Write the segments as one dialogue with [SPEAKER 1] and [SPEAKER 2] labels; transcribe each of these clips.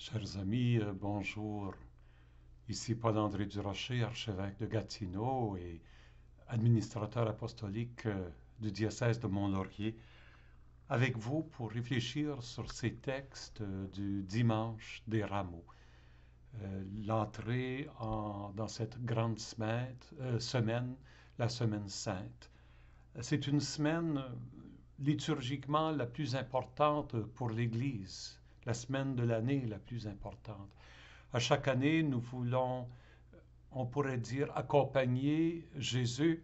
[SPEAKER 1] Chers amis, bonjour. Ici Paul-André Durocher, archevêque de Gatineau et administrateur apostolique du diocèse de Mont-Laurier, avec vous pour réfléchir sur ces textes du dimanche des rameaux. L'entrée dans cette grande semaine, la semaine sainte. C'est une semaine liturgiquement la plus importante pour l'Église, la semaine de l'année la plus importante. À chaque année, nous voulons, on pourrait dire, accompagner Jésus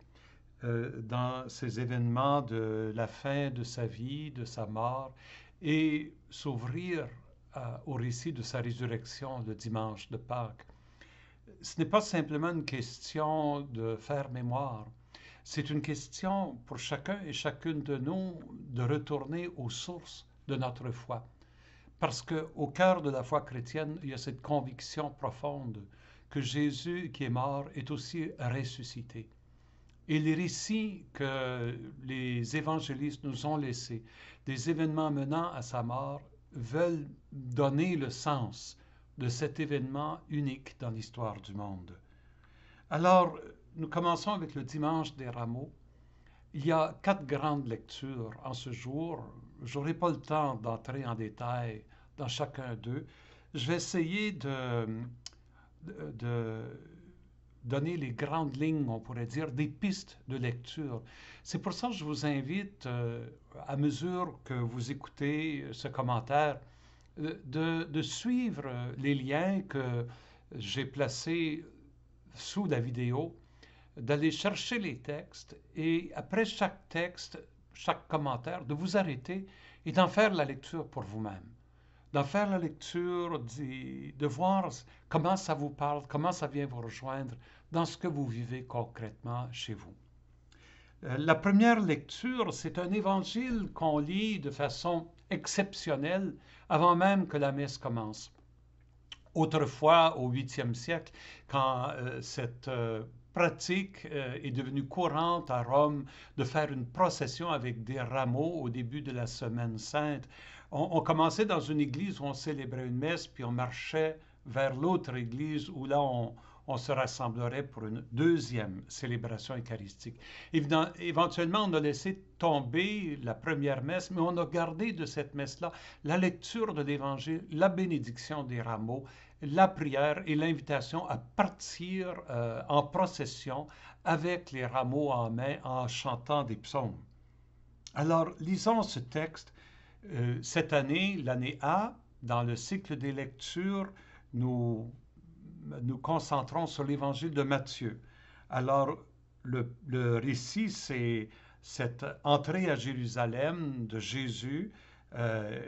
[SPEAKER 1] dans ces événements de la fin de sa vie, de sa mort, et s'ouvrir au récit de sa résurrection le dimanche de Pâques. Ce n'est pas simplement une question de faire mémoire, c'est une question pour chacun et chacune de nous de retourner aux sources de notre foi. Parce qu'au cœur de la foi chrétienne, il y a cette conviction profonde que Jésus qui est mort est aussi ressuscité. Et les récits que les évangélistes nous ont laissés, des événements menant à sa mort, veulent donner le sens de cet événement unique dans l'histoire du monde. Alors, nous commençons avec le dimanche des rameaux. Il y a 4 grandes lectures en ce jour. Je n'aurai pas le temps d'entrer en détail dans chacun d'eux. Je vais essayer de donner les grandes lignes, on pourrait dire, des pistes de lecture. C'est pour ça que je vous invite, à mesure que vous écoutez ce commentaire, de suivre les liens que j'ai placés sous la vidéo, d'aller chercher les textes et après chaque texte, chaque commentaire, de vous arrêter et d'en faire la lecture pour vous-même. D'en faire la lecture, de voir comment ça vous parle, comment ça vient vous rejoindre dans ce que vous vivez concrètement chez vous. La première lecture, c'est un évangile qu'on lit de façon exceptionnelle avant même que la messe commence. Autrefois, au 8e siècle, quand cette pratique est devenue courante à Rome de faire une procession avec des rameaux au début de la Semaine sainte, on commençait dans une église où on célébrait une messe, puis on marchait vers l'autre église où là on se rassemblerait pour une deuxième célébration eucharistique. Éventuellement, on a laissé tomber la première messe, mais on a gardé de cette messe-là la lecture de l'Évangile, la bénédiction des rameaux, la prière et l'invitation à partir en procession avec les rameaux en main en chantant des psaumes. Alors, lisons ce texte. Cette année, l'année A, dans le cycle des lectures, nous concentrons sur l'évangile de Matthieu. Alors, le récit, c'est cette entrée à Jérusalem de Jésus, euh,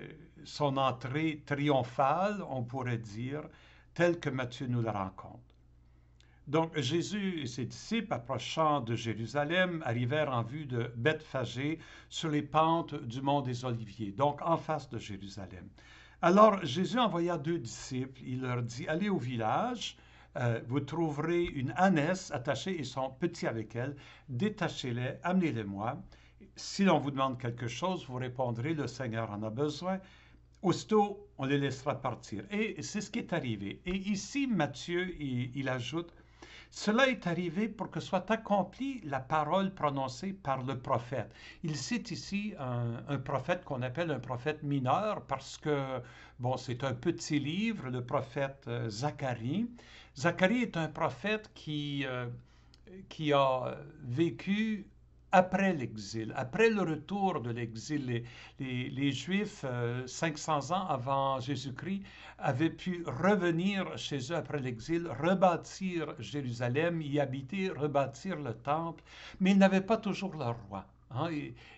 [SPEAKER 1] son entrée triomphale, on pourrait dire, telle que Matthieu nous la raconte. Donc Jésus et ses disciples, approchant de Jérusalem, arrivèrent en vue de Bethphagée sur les pentes du mont des Oliviers, donc en face de Jérusalem. Alors Jésus envoya 2 disciples. Il leur dit, allez au village, vous trouverez une ânesse attachée et son petit avec elle. Détachez-les, amenez-les-moi. Si l'on vous demande quelque chose, vous répondrez, le Seigneur en a besoin. Aussitôt, on les laissera partir. Et c'est ce qui est arrivé. Et ici, Matthieu, il ajoute, cela est arrivé pour que soit accomplie la parole prononcée par le prophète. Il cite ici un prophète qu'on appelle un prophète mineur parce que, bon, c'est un petit livre, le prophète Zacharie. Zacharie est un prophète qui a vécu après l'exil, après le retour de l'exil. Les Juifs, 500 ans avant Jésus-Christ, avaient pu revenir chez eux après l'exil, rebâtir Jérusalem, y habiter, rebâtir le temple, mais ils n'avaient pas toujours leur roi. Hein.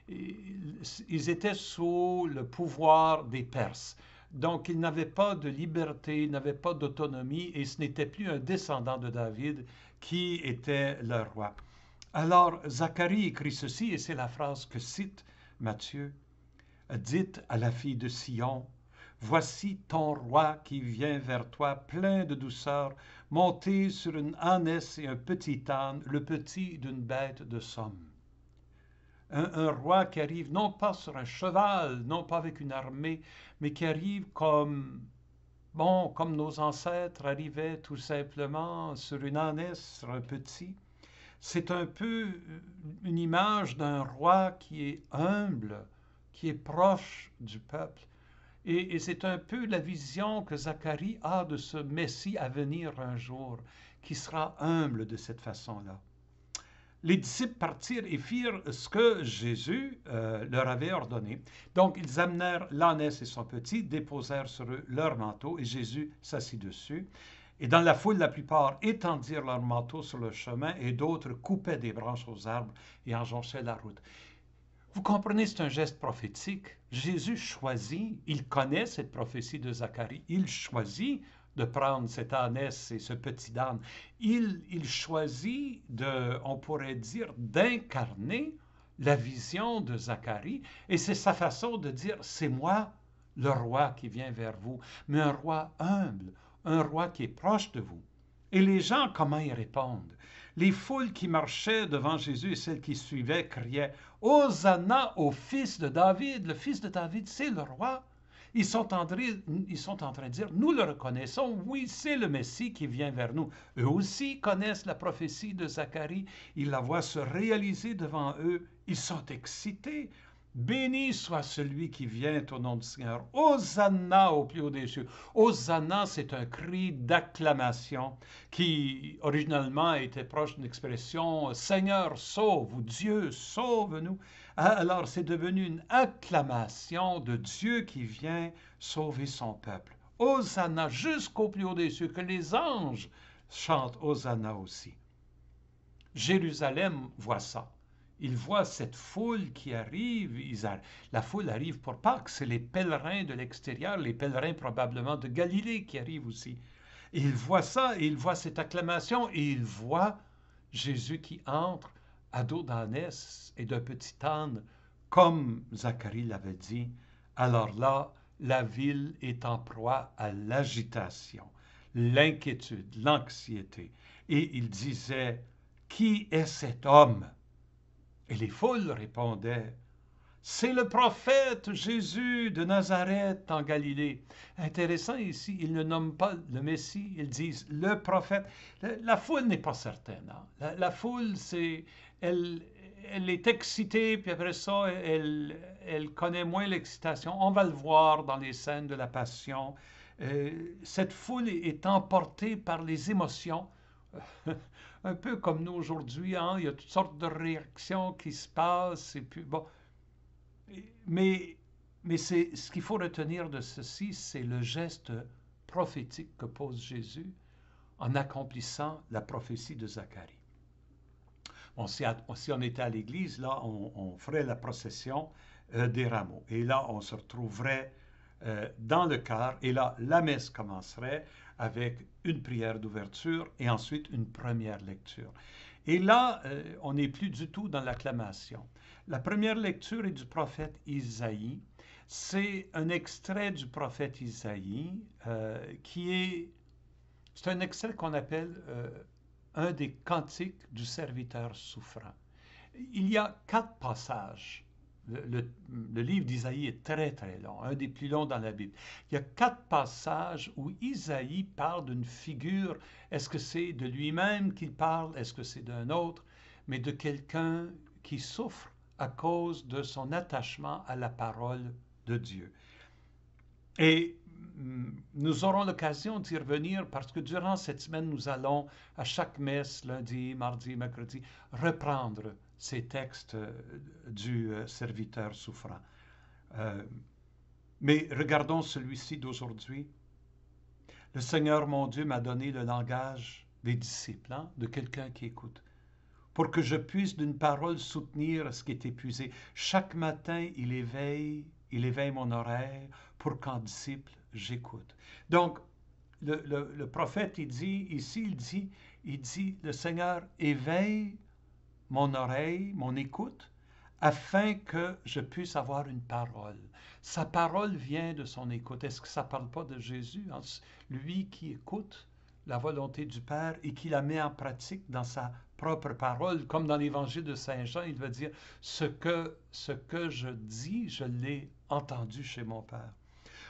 [SPEAKER 1] Ils étaient sous le pouvoir des Perses. Donc, ils n'avaient pas de liberté, ils n'avaient pas d'autonomie, et ce n'était plus un descendant de David qui était leur roi. Alors, Zacharie écrit ceci, et c'est la phrase que cite Matthieu. Dites à la fille de Sion, voici ton roi qui vient vers toi plein de douceur, monté sur une ânesse et un petit âne, le petit d'une bête de somme. Un roi qui arrive non pas sur un cheval, non pas avec une armée, mais qui arrive comme bon, comme nos ancêtres arrivaient tout simplement sur une ânesse, sur un petit. C'est un peu une image d'un roi qui est humble, qui est proche du peuple. Et c'est un peu la vision que Zacharie a de ce Messie à venir un jour, qui sera humble de cette façon-là. Les disciples partirent et firent ce que Jésus leur avait ordonné. Donc ils amenèrent l'ânesse et son petit, déposèrent sur eux leur manteau, et Jésus s'assit dessus. Et dans la foule, la plupart étendirent leurs manteaux sur le chemin, et d'autres coupaient des branches aux arbres et enjonchaient la route. Vous comprenez, c'est un geste prophétique. Jésus choisit, il connaît cette prophétie de Zacharie, il choisit de prendre cette ânesse et ce petit âne. Il choisit on pourrait dire, d'incarner la vision de Zacharie, et c'est sa façon de dire, c'est moi, le roi qui vient vers vous, mais un roi humble, un roi qui est proche de vous. Et les gens, comment ils répondent? Les foules qui marchaient devant Jésus et celles qui suivaient criaient Hosanna au fils de David. Le fils de David, c'est le roi. Ils sont en train de dire, nous le reconnaissons, oui, c'est le Messie qui vient vers nous. Eux aussi connaissent la prophétie de Zacharie, ils la voient se réaliser devant eux, ils sont excités. Béni soit celui qui vient au nom du Seigneur. Hosanna au plus haut des cieux. Hosanna, c'est un cri d'acclamation qui, originalement, était proche d'une expression Seigneur, sauve ou Dieu, sauve-nous. Alors, c'est devenu une acclamation de Dieu qui vient sauver son peuple. Hosanna jusqu'au plus haut des cieux, que les anges chantent Hosanna aussi. Jérusalem voit ça. Il voit cette foule qui arrive. La foule arrive pour Pâques. C'est les pèlerins de l'extérieur, les pèlerins probablement de Galilée qui arrivent aussi. Et il voit ça, et il voit cette acclamation, et il voit Jésus qui entre à dos d'ânesse et d'un petit âne, comme Zacharie l'avait dit. Alors là, la ville est en proie à l'agitation, l'inquiétude, l'anxiété. Et il disait, qui est cet homme? Et les foules répondaient, c'est le prophète Jésus de Nazareth en Galilée. Intéressant ici, ils ne nomment pas le Messie, ils disent le prophète. La foule n'est pas certaine. Hein. La foule, elle est excitée, puis après ça, elle connaît moins l'excitation. On va le voir dans les scènes de la Passion. Cette foule est emportée par les émotions. Un peu comme nous aujourd'hui, hein? Il y a toutes sortes de réactions qui se passent, et puis bon. Mais, mais ce qu'il faut retenir de ceci, c'est le geste prophétique que pose Jésus en accomplissant la prophétie de Zacharie. Bon, si on était à l'église, là, on ferait la procession des rameaux. Et là, on se retrouverait dans le chœur, et là, la messe commencerait avec une prière d'ouverture et ensuite une première lecture. Et là, on n'est plus du tout dans l'acclamation. La première lecture est du prophète Isaïe. C'est un extrait du prophète Isaïe c'est un extrait qu'on appelle un des cantiques du serviteur souffrant. Il y a 4 passages. Le livre d'Isaïe est très très long, un des plus longs dans la Bible. Il y a 4 passages où Isaïe parle d'une figure. Est-ce que c'est de lui-même qu'il parle? Est-ce que c'est d'un autre? Mais de quelqu'un qui souffre à cause de son attachement à la parole de Dieu. Et nous aurons l'occasion d'y revenir parce que durant cette semaine, nous allons à chaque messe, lundi, mardi, mercredi, reprendre ces textes du serviteur souffrant. Mais regardons celui-ci d'aujourd'hui. Le Seigneur mon Dieu m'a donné le langage des disciples, hein, de quelqu'un qui écoute, pour que je puisse d'une parole soutenir ce qui est épuisé. Chaque matin, il éveille mon oreille pour qu'en disciple, j'écoute. Donc, le prophète, il dit, le Seigneur éveille mon oreille, mon écoute, afin que je puisse avoir une parole. Sa parole vient de son écoute. Est-ce que ça ne parle pas de Jésus, hein? Lui qui écoute la volonté du Père et qui la met en pratique dans sa propre parole, comme dans l'évangile de Saint Jean, il va dire ce que je dis, je l'ai entendu chez mon Père.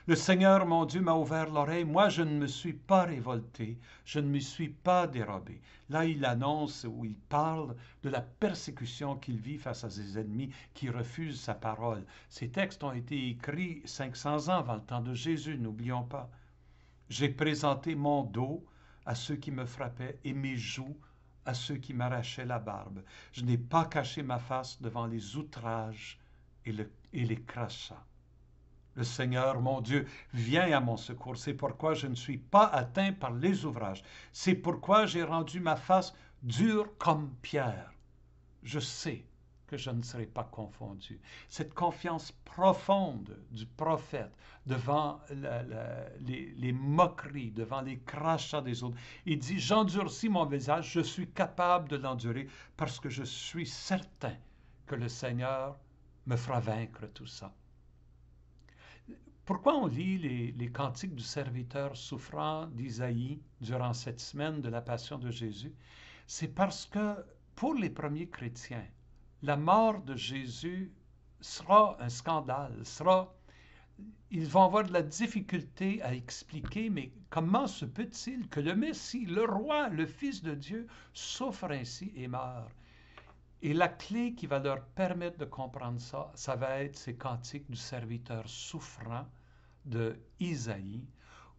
[SPEAKER 1] Le Seigneur, mon Dieu, m'a ouvert l'oreille. Moi, je ne me suis pas révolté. Je ne me suis pas dérobé. Là, il annonce ou il parle de la persécution qu'il vit face à ses ennemis qui refusent sa parole. Ces textes ont été écrits 500 ans avant le temps de Jésus, n'oublions pas. J'ai présenté mon dos à ceux qui me frappaient et mes joues à ceux qui m'arrachaient la barbe. Je n'ai pas caché ma face devant les outrages et les crachats. Le Seigneur, mon Dieu, vient à mon secours. C'est pourquoi je ne suis pas atteint par les ouvrages. C'est pourquoi j'ai rendu ma face dure comme pierre. Je sais que je ne serai pas confondu. Cette confiance profonde du prophète devant les moqueries, devant les crachats des autres. Il dit, j'endurcis mon visage, je suis capable de l'endurer parce que je suis certain que le Seigneur me fera vaincre tout ça. Pourquoi on lit les cantiques du serviteur souffrant d'Isaïe durant cette semaine de la Passion de Jésus? C'est parce que pour les premiers chrétiens, la mort de Jésus sera un scandale, ils vont avoir de la difficulté à expliquer, mais comment se peut-il que le Messie, le roi, le Fils de Dieu, souffre ainsi et meurt? Et la clé qui va leur permettre de comprendre ça, ça va être ces cantiques du serviteur souffrant de Isaïe,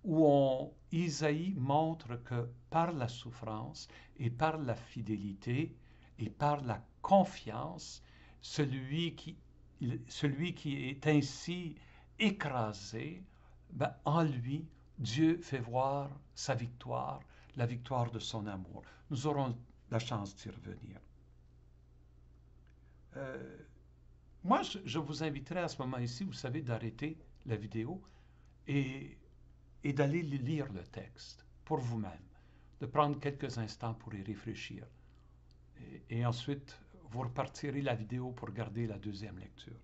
[SPEAKER 1] où Isaïe montre que par la souffrance et par la fidélité et par la confiance, celui qui est ainsi écrasé, ben, en lui, Dieu fait voir sa victoire, la victoire de son amour. Nous aurons la chance d'y revenir. Moi, je vous inviterai à ce moment ici, vous savez, d'arrêter la vidéo et d'aller lire le texte pour vous-même, de prendre quelques instants pour y réfléchir. Et ensuite, vous repartirez la vidéo pour regarder la deuxième lecture.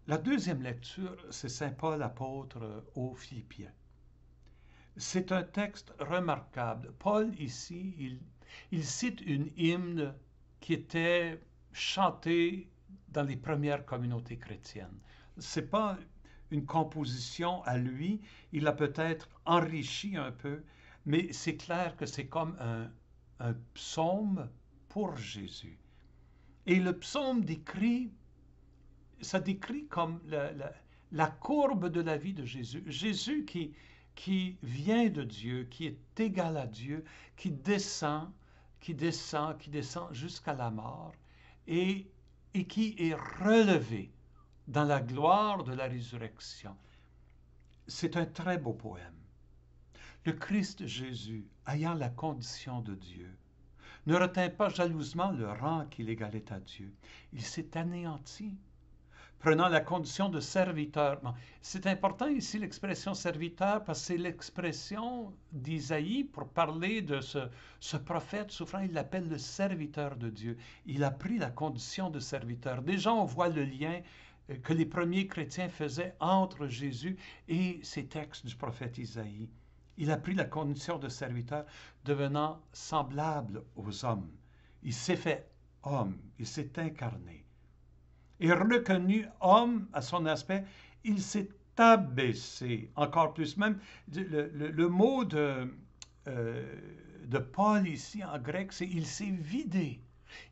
[SPEAKER 1] La deuxième lecture, c'est Saint Paul apôtre aux Philippiens. C'est un texte remarquable. Paul, ici, il cite une hymne qui était chantée dans les premières communautés chrétiennes. Ce n'est pas une composition à lui, il a peut-être enrichi un peu, mais c'est clair que c'est comme un psaume pour Jésus. Et le psaume ça décrit comme la courbe de la vie de Jésus. Jésus qui vient de Dieu, qui est égal à Dieu, qui descend jusqu'à la mort et qui est relevé dans la gloire de la résurrection. C'est un très beau poème. Le Christ Jésus, ayant la condition de Dieu, ne retint pas jalousement le rang qu'il égalait à Dieu. Il s'est anéanti, prenant la condition de serviteur. Bon, c'est important ici l'expression serviteur parce que c'est l'expression d'Isaïe pour parler de ce prophète souffrant. Il l'appelle le serviteur de Dieu. Il a pris la condition de serviteur. Déjà, on voit le lien que les premiers chrétiens faisaient entre Jésus et ces textes du prophète Isaïe. Il a pris la condition de serviteur, devenant semblable aux hommes. Il s'est fait homme, il s'est incarné. Et reconnu homme à son aspect, il s'est abaissé encore plus. Même le mot de Paul ici en grec, c'est il s'est vidé.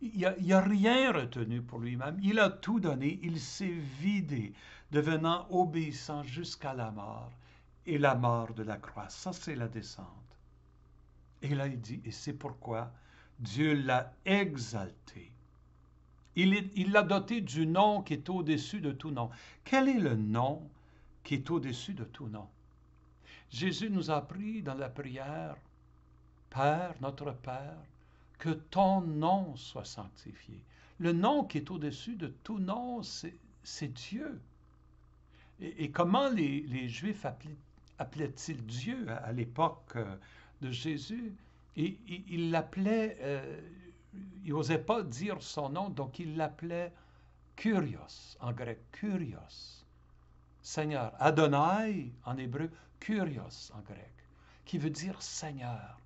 [SPEAKER 1] Il n'y a rien retenu pour lui-même. Il a tout donné. Il s'est vidé, devenant obéissant jusqu'à la mort et la mort de la croix. Ça, c'est la descente. Et là, il dit, et c'est pourquoi Dieu l'a exalté. Il l'a doté du nom qui est au-dessus de tout nom. Quel est le nom qui est au-dessus de tout nom? Jésus nous a appris dans la prière, Père, notre Père, que ton nom soit sanctifié. Le nom qui est au-dessus de tout nom, c'est Dieu. Et comment les Juifs appelaient-ils Dieu à l'époque de Jésus? Ils l'appelaient, il n'osait pas dire son nom, donc il l'appelait Kyrios, en grec, Kyrios, Seigneur. Adonai, en hébreu, Kyrios, en grec, qui veut dire Seigneur.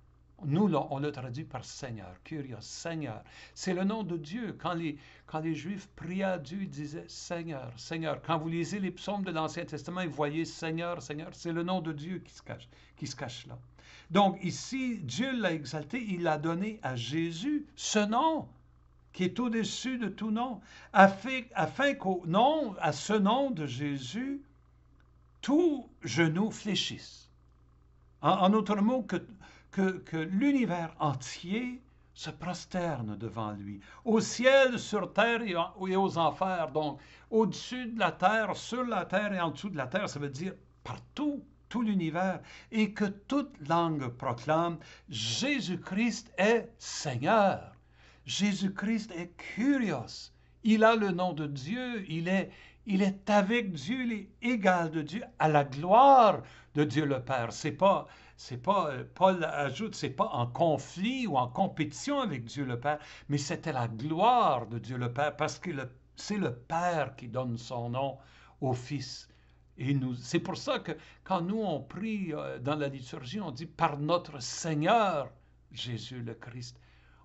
[SPEAKER 1] Nous, on le traduit par Seigneur, Kyrios, Seigneur. C'est le nom de Dieu. Quand les Juifs priaient à Dieu, ils disaient Seigneur, Seigneur. Quand vous lisez les psaumes de l'Ancien Testament, vous voyez Seigneur, Seigneur. C'est le nom de Dieu qui se cache là. Donc ici, Dieu l'a exalté, il a donné à Jésus ce nom qui est au-dessus de tout nom, afin qu'au nom, à ce nom de Jésus, tout genou fléchisse. En d'autres mots, que l'univers entier se prosterne devant lui, au ciel, sur terre et aux enfers. Donc, au-dessus de la terre, sur la terre et en dessous de la terre, ça veut dire partout, tout l'univers, et que toute langue proclame Jésus-Christ est Seigneur. Jésus-Christ est Kyrios. Il a le nom de Dieu, il est avec Dieu, il est égal de Dieu, à la gloire de Dieu le Père. Paul ajoute, c'est pas en conflit ou en compétition avec Dieu le Père, mais c'était la gloire de Dieu le Père, parce que c'est le Père qui donne son nom au Fils. Et c'est pour ça que quand nous on prie dans la liturgie, on dit par notre Seigneur Jésus le Christ.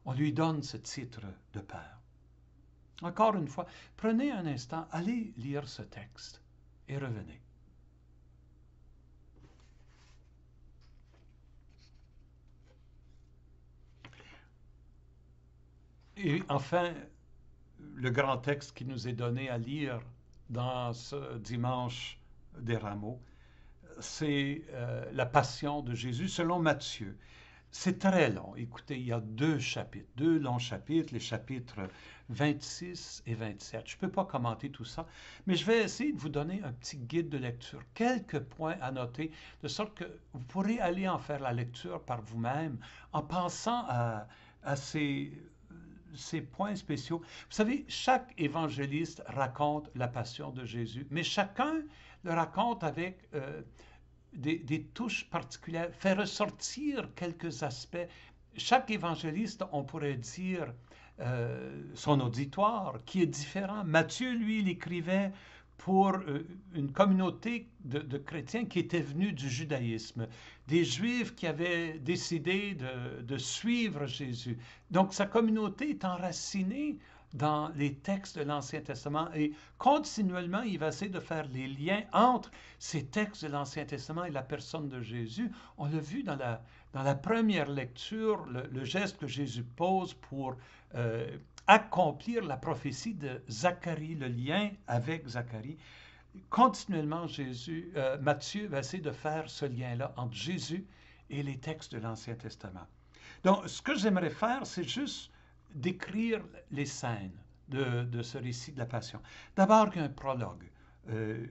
[SPEAKER 1] On lui donne ce titre de Père. Encore une fois, prenez un instant, allez lire ce texte et revenez. Et enfin, le grand texte qui nous est donné à lire dans ce dimanche des Rameaux, c'est la Passion de Jésus selon Matthieu. C'est très long. Écoutez, il y a deux longs chapitres, les chapitres 26 et 27. Je ne peux pas commenter tout ça, mais je vais essayer de vous donner un petit guide de lecture, quelques points à noter, de sorte que vous pourrez aller en faire la lecture par vous-même en pensant à ces points spéciaux. Vous savez, chaque évangéliste raconte la passion de Jésus, mais chacun le raconte avec des touches particulières, fait ressortir quelques aspects. Chaque évangéliste, on pourrait dire, son auditoire, qui est différent. Matthieu, lui, il écrivait pour une communauté de chrétiens qui étaient venus du judaïsme, des juifs qui avaient décidé de suivre Jésus. Donc sa communauté est enracinée dans les textes de l'Ancien Testament et continuellement, il va essayer de faire les liens entre ces textes de l'Ancien Testament et la personne de Jésus. On l'a vu dans la première lecture, le geste que Jésus pose pour accomplir la prophétie de Zacharie, le lien avec Zacharie. Continuellement, Matthieu va essayer de faire ce lien-là entre Jésus et les textes de l'Ancien Testament. Donc, ce que j'aimerais faire, c'est juste décrire les scènes de ce récit de la Passion. D'abord, un prologue.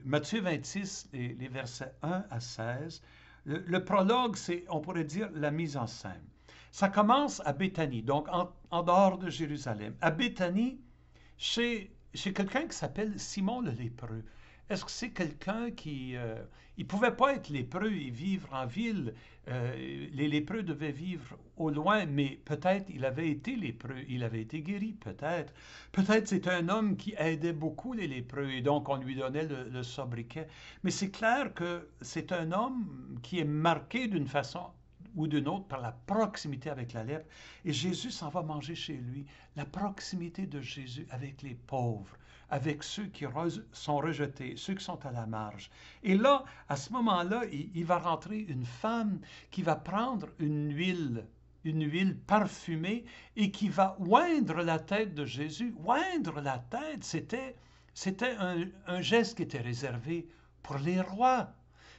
[SPEAKER 1] Matthieu 26, les versets 1 à 16. Le prologue, c'est, on pourrait dire, la mise en scène. Ça commence à Béthanie, donc en dehors de Jérusalem. À Béthanie, chez quelqu'un qui s'appelle Simon le lépreux. Est-ce que c'est quelqu'un qui... il ne pouvait pas être lépreux et vivre en ville. Les lépreux devaient vivre au loin, mais peut-être il avait été lépreux, il avait été guéri, peut-être. Peut-être c'est un homme qui aidait beaucoup les lépreux et donc on lui donnait le sobriquet. Mais c'est clair que c'est un homme qui est marqué d'une façon ou d'une autre par la proximité avec la lèpre. Et Jésus s'en va manger chez lui. La proximité de Jésus avec les pauvres, avec ceux qui sont rejetés, ceux qui sont à la marge. Et là, à ce moment-là, il va rentrer une femme qui va prendre une huile parfumée et qui va oindre la tête de Jésus. Oindre la tête, c'était un geste qui était réservé pour les rois.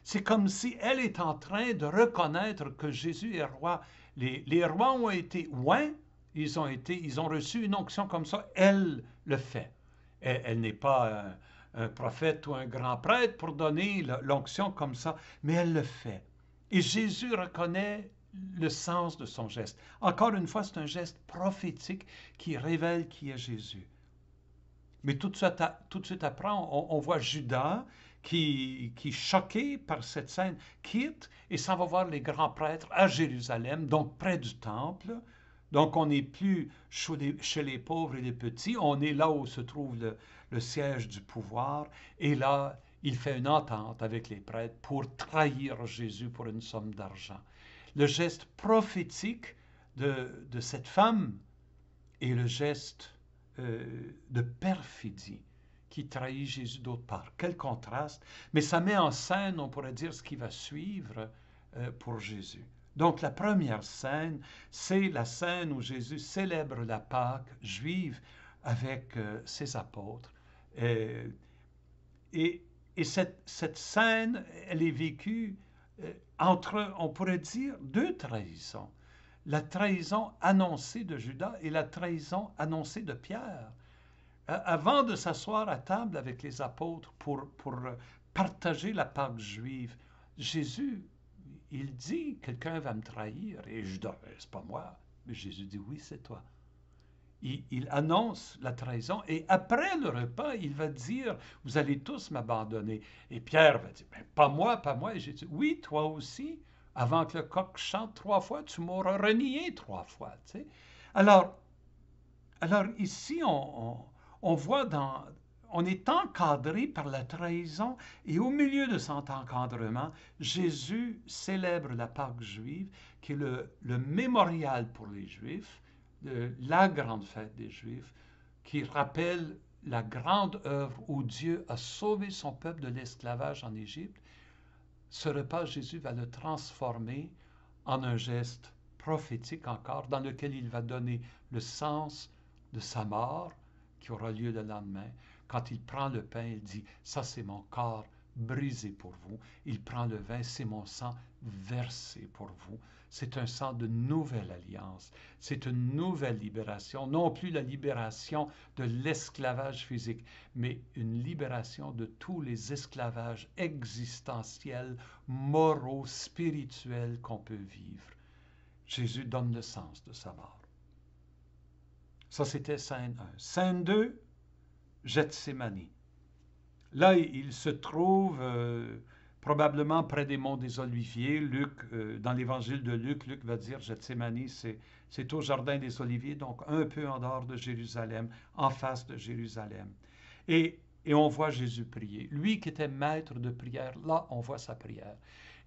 [SPEAKER 1] C'est comme si elle est en train de reconnaître que Jésus est roi. Les rois ont été oints, ils ont reçu une onction comme ça, elle le fait. Elle n'est pas un prophète ou un grand prêtre pour donner l'onction comme ça, mais elle le fait. Et Jésus reconnaît le sens de son geste. Encore une fois, c'est un geste prophétique qui révèle qui est Jésus. Mais tout de suite après, on voit Judas qui, choqué par cette scène, quitte et s'en va voir les grands prêtres à Jérusalem, donc près du temple. Donc on n'est plus chez les pauvres et les petits, on est là où se trouve le siège du pouvoir. Et là, il fait une entente avec les prêtres pour trahir Jésus pour une somme d'argent. Le geste prophétique de cette femme et le geste de perfidie qui trahit Jésus d'autre part. Quel contraste! Mais ça met en scène, on pourrait dire, ce qui va suivre pour Jésus. Donc la première scène, c'est la scène où Jésus célèbre la Pâque juive avec ses apôtres. Euh, et cette scène, elle est vécue entre, on pourrait dire, deux trahisons. La trahison annoncée de Judas et la trahison annoncée de Pierre. Avant de s'asseoir à table avec les apôtres pour partager la Pâque juive, Jésus, il dit, quelqu'un va me trahir. Et Judas, c'est pas moi. Mais Jésus dit, oui, c'est toi. Il annonce la trahison et après le repas, il va dire, vous allez tous m'abandonner. Et Pierre va dire, ben, pas moi, pas moi. Et Jésus dit, oui, toi aussi, avant que le coq chante 3 fois, tu m'auras renié 3 fois. Tu sais? Alors ici, on voit on est encadré par la trahison et au milieu de cet encadrement, Jésus célèbre la Pâque juive qui est le mémorial pour les Juifs, la grande fête des Juifs, qui rappelle la grande œuvre où Dieu a sauvé son peuple de l'esclavage en Égypte. Ce repas, Jésus va le transformer en un geste prophétique encore, dans lequel il va donner le sens de sa mort, qui aura lieu le lendemain. Quand il prend le pain, il dit, ça c'est mon corps brisé pour vous. Il prend le vin, c'est mon sang versé pour vous. C'est un sang de nouvelle alliance. C'est une nouvelle libération, non plus la libération de l'esclavage physique, mais une libération de tous les esclavages existentiels, moraux, spirituels qu'on peut vivre. Jésus donne le sens de sa mort. Ça, c'était scène 1. Scène 2, Gethsémani. Là, il se trouve probablement près des monts des Oliviers. Luc, dans l'évangile de Luc, Luc va dire Gethsémani, c'est au jardin des Oliviers, donc un peu en dehors de Jérusalem, en face de Jérusalem. Et on voit Jésus prier. Lui qui était maître de prière, là, on voit sa prière.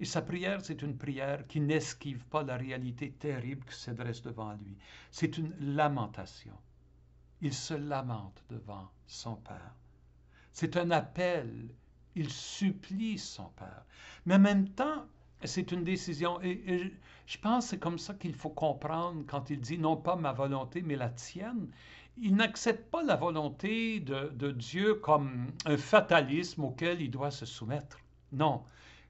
[SPEAKER 1] Et sa prière, c'est une prière qui n'esquive pas la réalité terrible qui se dresse devant lui. C'est une lamentation. Il se lamente devant son Père. C'est un appel. Il supplie son Père. Mais en même temps, c'est une décision. Et je pense que c'est comme ça qu'il faut comprendre quand il dit non pas ma volonté, mais la tienne. Il n'accepte pas la volonté de Dieu comme un fatalisme auquel il doit se soumettre. Non.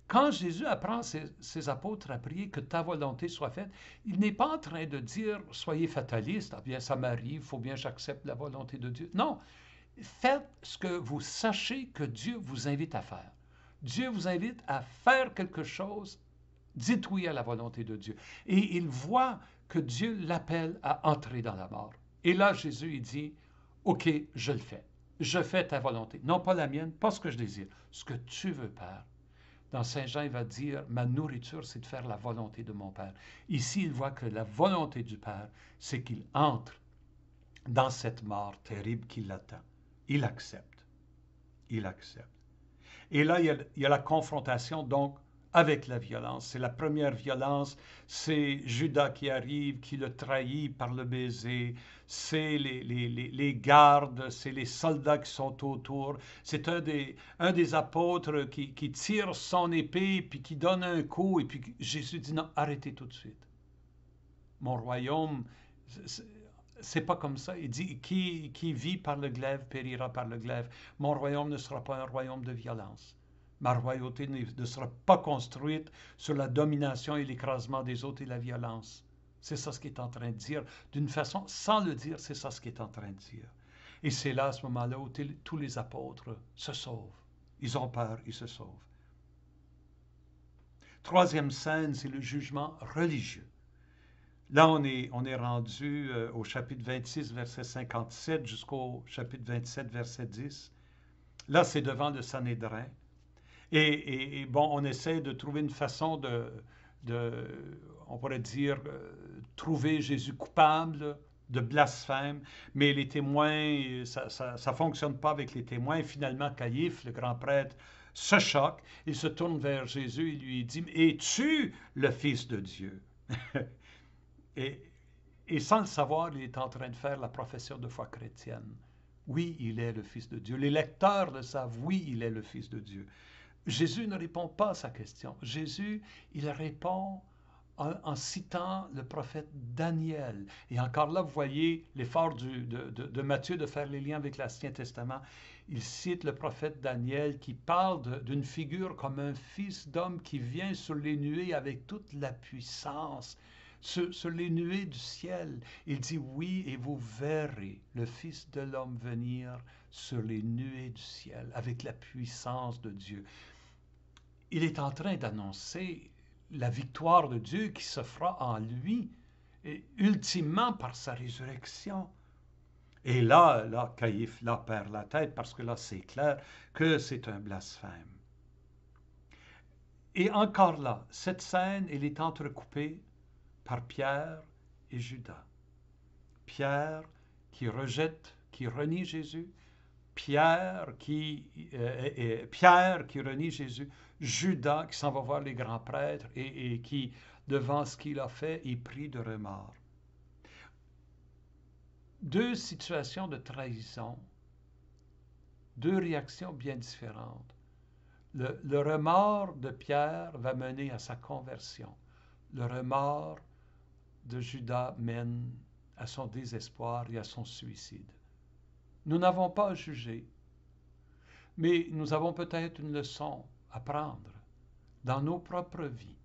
[SPEAKER 1] Quand Jésus apprend ses apôtres à prier que ta volonté soit faite, il n'est pas en train de dire soyez fataliste, ah bien ça m'arrive, il faut bien que j'accepte la volonté de Dieu. Non, faites ce que vous sachez que Dieu vous invite à faire. Dieu vous invite à faire quelque chose, dites oui à la volonté de Dieu. Et il voit que Dieu l'appelle à entrer dans la mort. Et là, Jésus, il dit, OK, je le fais. Je fais ta volonté. Non pas la mienne, pas ce que je désire, ce que tu veux, Père. Dans Saint Jean, il va dire, ma nourriture, c'est de faire la volonté de mon Père. Ici, il voit que la volonté du Père, c'est qu'il entre dans cette mort terrible qui l'attend. Il accepte. Il accepte. Et là, il y a la confrontation, donc, avec la violence. C'est la première violence, c'est Judas qui arrive, qui le trahit par le baiser, c'est les gardes, c'est les soldats qui sont autour, c'est un des apôtres qui tire son épée, puis qui donne un coup, et puis Jésus dit non, arrêtez tout de suite. Mon royaume, c'est pas comme ça. Il dit, qui vit par le glaive périra par le glaive. Mon royaume ne sera pas un royaume de violence. Ma royauté ne sera pas construite sur la domination et l'écrasement des autres et la violence. C'est ça ce qu'il est en train de dire. D'une façon, sans le dire, c'est ça ce qu'il est en train de dire. Et c'est là, à ce moment-là, où tous les apôtres se sauvent. Ils ont peur, ils se sauvent. Troisième scène, c'est le jugement religieux. Là, on est rendu au chapitre 26, verset 57, jusqu'au chapitre 27, verset 10. Là, c'est devant le Sanhédrin. Et bon, on essaie de trouver une façon on pourrait dire, trouver Jésus coupable de blasphème, mais les témoins, ça ne fonctionne pas avec les témoins. Et finalement, Caïphe, le grand prêtre, se choque. Il se tourne vers Jésus et lui dit, es-tu le Fils de Dieu? Et et sans le savoir, il est en train de faire la profession de foi chrétienne. Oui, il est le Fils de Dieu. Les lecteurs le savent. Oui, il est le Fils de Dieu. Jésus ne répond pas à sa question. Jésus, il répond en citant le prophète Daniel. Et encore là, vous voyez l'effort de Matthieu de faire les liens avec l'Ancien Testament. Il cite le prophète Daniel qui parle d'une figure comme un fils d'homme qui vient sur les nuées avec toute la puissance, sur les nuées du ciel. Il dit oui, et vous verrez le Fils de l'homme venir sur les nuées du ciel avec la puissance de Dieu. Il est en train d'annoncer la victoire de Dieu qui se fera en lui, et ultimement par sa résurrection. Et là, Caïphe, là, perd la tête, parce que là, c'est clair que c'est un blasphème. Et encore là, cette scène, elle est entrecoupée par Pierre et Judas. Pierre qui rejette, qui renie Jésus, Pierre qui renie Jésus, Judas qui s'en va voir les grands prêtres et qui, devant ce qu'il a fait, est pris de remords. Deux situations de trahison, deux réactions bien différentes. Le remords de Pierre va mener à sa conversion. Le remords de Judas mène à son désespoir et à son suicide. Nous n'avons pas à juger, mais nous avons peut-être une leçon à prendre dans nos propres vies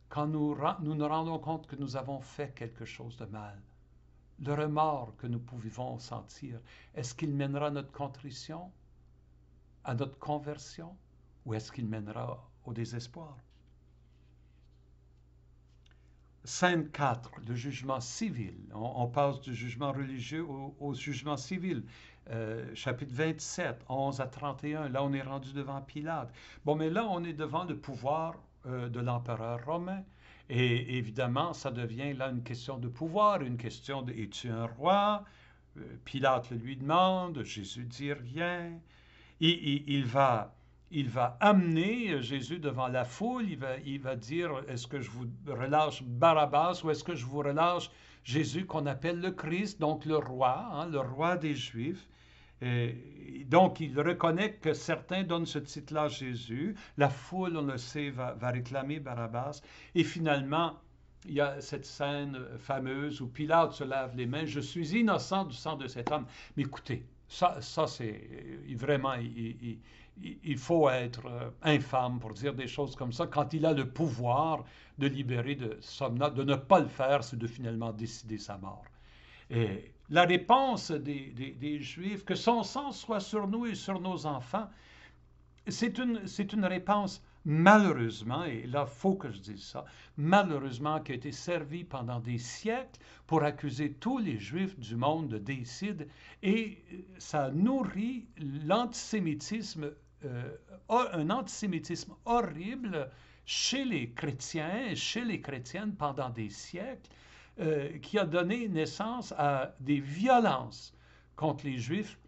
[SPEAKER 1] quand nous nous rendons compte que nous avons fait quelque chose de mal. Le remords que nous pouvons sentir, est-ce qu'il mènera à notre contrition, à notre conversion, ou est-ce qu'il mènera au désespoir? Scène 4, le jugement civil. On passe du jugement religieux au jugement civil. Chapitre 27, 11 à 31. Là, on est rendu devant Pilate. Bon, mais là, on est devant le pouvoir de l'empereur romain. Et évidemment, ça devient là une question de pouvoir, une question de es-tu un roi? Pilate le lui demande, Jésus dit rien. Il va amener Jésus devant la foule, il va dire, est-ce que je vous relâche Barabbas ou est-ce que je vous relâche Jésus qu'on appelle le Christ, donc le roi des Juifs. Donc, il reconnaît que certains donnent ce titre-là à Jésus. La foule, on le sait, va réclamer Barabbas. Et finalement, il y a cette scène fameuse où Pilate se lave les mains. Je suis innocent du sang de cet homme. Mais écoutez, ça c'est vraiment, il faut être infâme pour dire des choses comme ça quand il a le pouvoir de libérer de Somnat. De ne pas le faire, c'est de finalement décider sa mort. Et la réponse des Juifs, que son sang soit sur nous et sur nos enfants, c'est une réponse malheureusement, et là, il faut que je dise ça, malheureusement qui a été servie pendant des siècles pour accuser tous les Juifs du monde de déicide, et ça nourrit l'antisémitisme, un antisémitisme horrible chez les chrétiens et chez les chrétiennes pendant des siècles, qui a donné naissance à des violences contre les Juifs,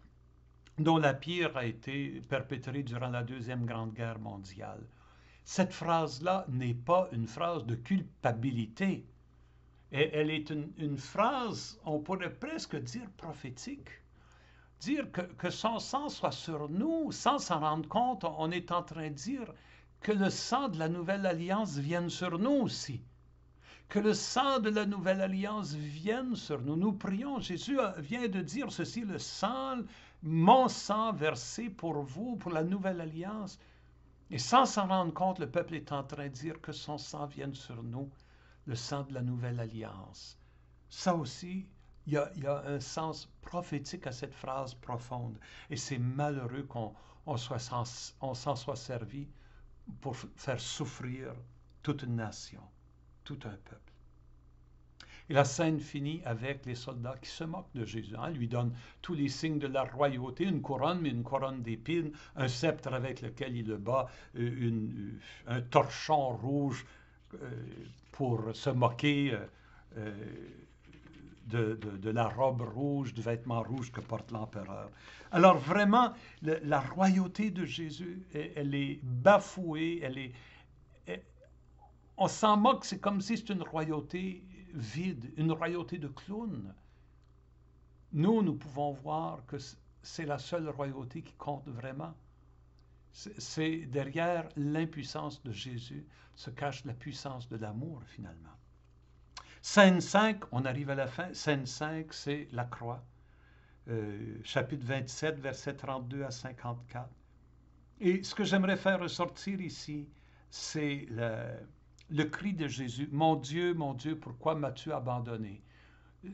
[SPEAKER 1] dont la pire a été perpétrée durant la Deuxième Grande Guerre mondiale. Cette phrase-là n'est pas une phrase de culpabilité. Elle est une phrase, on pourrait presque dire prophétique. Dire que son sang soit sur nous, sans s'en rendre compte, on est en train de dire que le sang de la Nouvelle Alliance vienne sur nous aussi. Que le sang de la Nouvelle Alliance vienne sur nous. Nous prions, Jésus vient de dire ceci, le sang, mon sang versé pour vous, pour la Nouvelle Alliance. Et sans s'en rendre compte, le peuple est en train de dire que son sang vienne sur nous, le sang de la Nouvelle Alliance. Ça aussi, il y a un sens prophétique à cette phrase profonde. Et c'est malheureux qu'on s'en soit servi pour faire souffrir toute une nation, tout un peuple. Et la scène finit avec les soldats qui se moquent de Jésus. Lui donnent tous les signes de la royauté, une couronne, mais une couronne d'épines, un sceptre avec lequel il le bat, un torchon rouge pour se moquer de la robe rouge, du vêtement rouge que porte l'empereur. Alors vraiment, la royauté de Jésus, elle est bafouée, on s'en moque, c'est comme si c'était une royauté vide, une royauté de clowns. Nous pouvons voir que c'est la seule royauté qui compte vraiment. C'est derrière l'impuissance de Jésus se cache la puissance de l'amour, finalement. Scène 5, on arrive à la fin. Scène 5, c'est la croix. Chapitre 27, versets 32 à 54. Et ce que j'aimerais faire ressortir ici, c'est le cri de Jésus. Mon Dieu, pourquoi m'as-tu abandonné?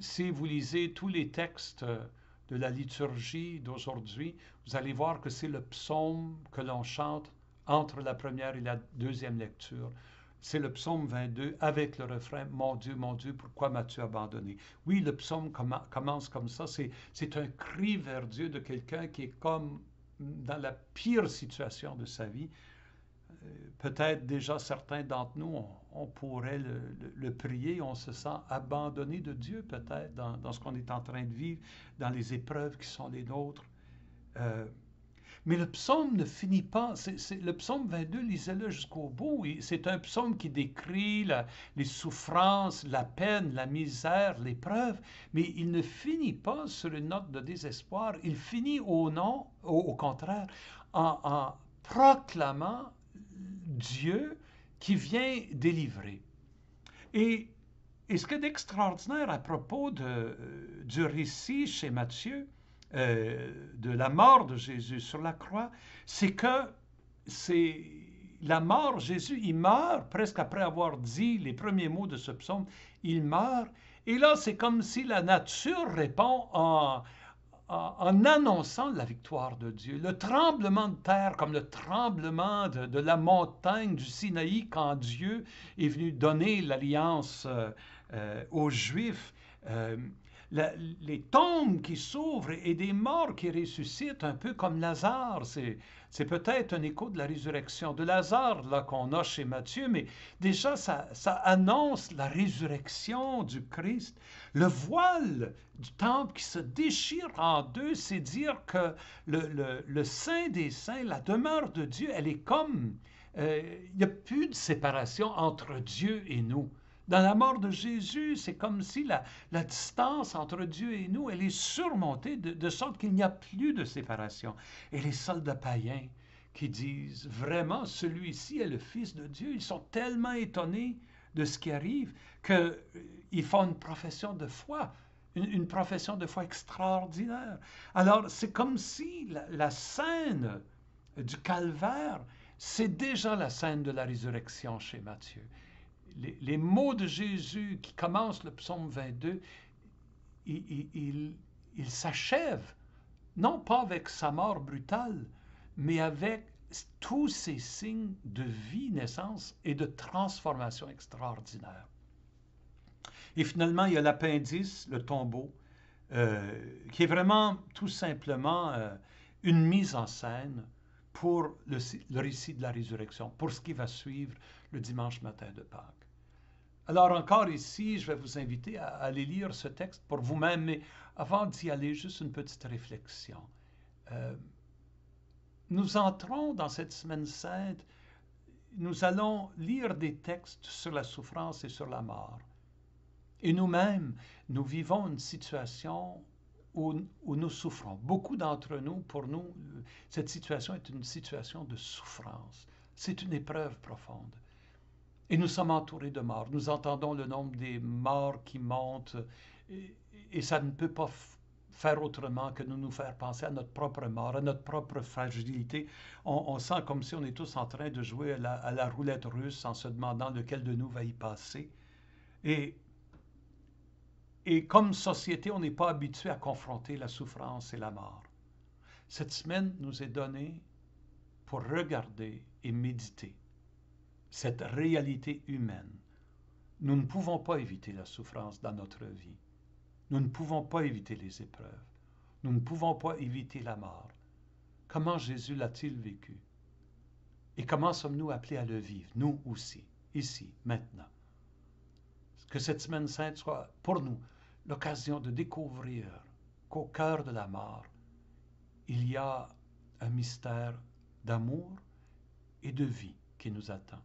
[SPEAKER 1] Si vous lisez tous les textes de la liturgie d'aujourd'hui, vous allez voir que c'est le psaume que l'on chante entre la première et la deuxième lecture. C'est le psaume 22 avec le refrain « Mon Dieu, pourquoi m'as-tu abandonné ?» Oui, le psaume commence comme ça. C'est un cri vers Dieu de quelqu'un qui est comme dans la pire situation de sa vie. Peut-être déjà certains d'entre nous, on pourrait le prier, on se sent abandonné de Dieu peut-être dans ce qu'on est en train de vivre, dans les épreuves qui sont les nôtres. Mais le psaume ne finit pas. Le psaume 22, lisez-le jusqu'au bout. C'est un psaume qui décrit les souffrances, la peine, la misère, l'épreuve, mais il ne finit pas sur une note de désespoir. Il finit au contraire, en proclamant Dieu qui vient délivrer. Et ce qui est extraordinaire à propos du récit chez Matthieu, de la mort de Jésus sur la croix, c'est que c'est la mort, Jésus, il meurt presque après avoir dit les premiers mots de ce psaume, il meurt, et là c'est comme si la nature répond en annonçant la victoire de Dieu. Le tremblement de terre, comme le tremblement de la montagne du Sinaï quand Dieu est venu donner l'alliance aux Juifs, les tombes qui s'ouvrent et des morts qui ressuscitent, un peu comme Lazare. C'est peut-être un écho de la résurrection de Lazare là qu'on a chez Matthieu, mais déjà ça annonce la résurrection du Christ. Le voile du temple qui se déchire en deux, c'est dire que le Saint des Saints, la demeure de Dieu, elle est comme... il n'y a plus de séparation entre Dieu et nous. Dans la mort de Jésus, c'est comme si la distance entre Dieu et nous, elle est surmontée de sorte qu'il n'y a plus de séparation. Et les soldats païens qui disent vraiment, celui-ci est le Fils de Dieu, ils sont tellement étonnés de ce qui arrive qu'ils font une profession de foi, une profession de foi extraordinaire. Alors, c'est comme si la scène du calvaire, c'est déjà la scène de la résurrection chez Matthieu. Les mots de Jésus qui commencent le psaume 22, il s'achève, non pas avec sa mort brutale, mais avec tous ces signes de vie, naissance et de transformation extraordinaire. Et finalement, il y a l'appendice, le tombeau, qui est vraiment tout simplement une mise en scène pour le récit de la résurrection, pour ce qui va suivre le dimanche matin de Pâques. Alors encore ici, je vais vous inviter à aller lire ce texte pour vous-même, mais avant d'y aller, juste une petite réflexion. Nous entrons dans cette semaine sainte, nous allons lire des textes sur la souffrance et sur la mort. Et nous-mêmes, nous vivons une situation où nous souffrons. Beaucoup d'entre nous, pour nous, cette situation est une situation de souffrance. C'est une épreuve profonde. Et nous sommes entourés de morts. Nous entendons le nombre des morts qui montent et ça ne peut pas faire autrement que nous faire penser à notre propre mort, à notre propre fragilité. On sent comme si on est tous en train de jouer à la roulette russe en se demandant lequel de nous va y passer. Et comme société, on n'est pas habitué à confronter la souffrance et la mort. Cette semaine nous est donnée pour regarder et méditer cette réalité humaine. Nous ne pouvons pas éviter la souffrance dans notre vie. Nous ne pouvons pas éviter les épreuves. Nous ne pouvons pas éviter la mort. Comment Jésus l'a-t-il vécu? Et comment sommes-nous appelés à le vivre, nous aussi, ici, maintenant? Que cette semaine sainte soit pour nous l'occasion de découvrir qu'au cœur de la mort, il y a un mystère d'amour et de vie qui nous attend.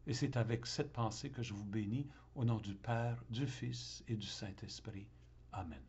[SPEAKER 1] Et c'est avec cette pensée que je vous bénis au nom du Père, du Fils et du Saint-Esprit. Amen.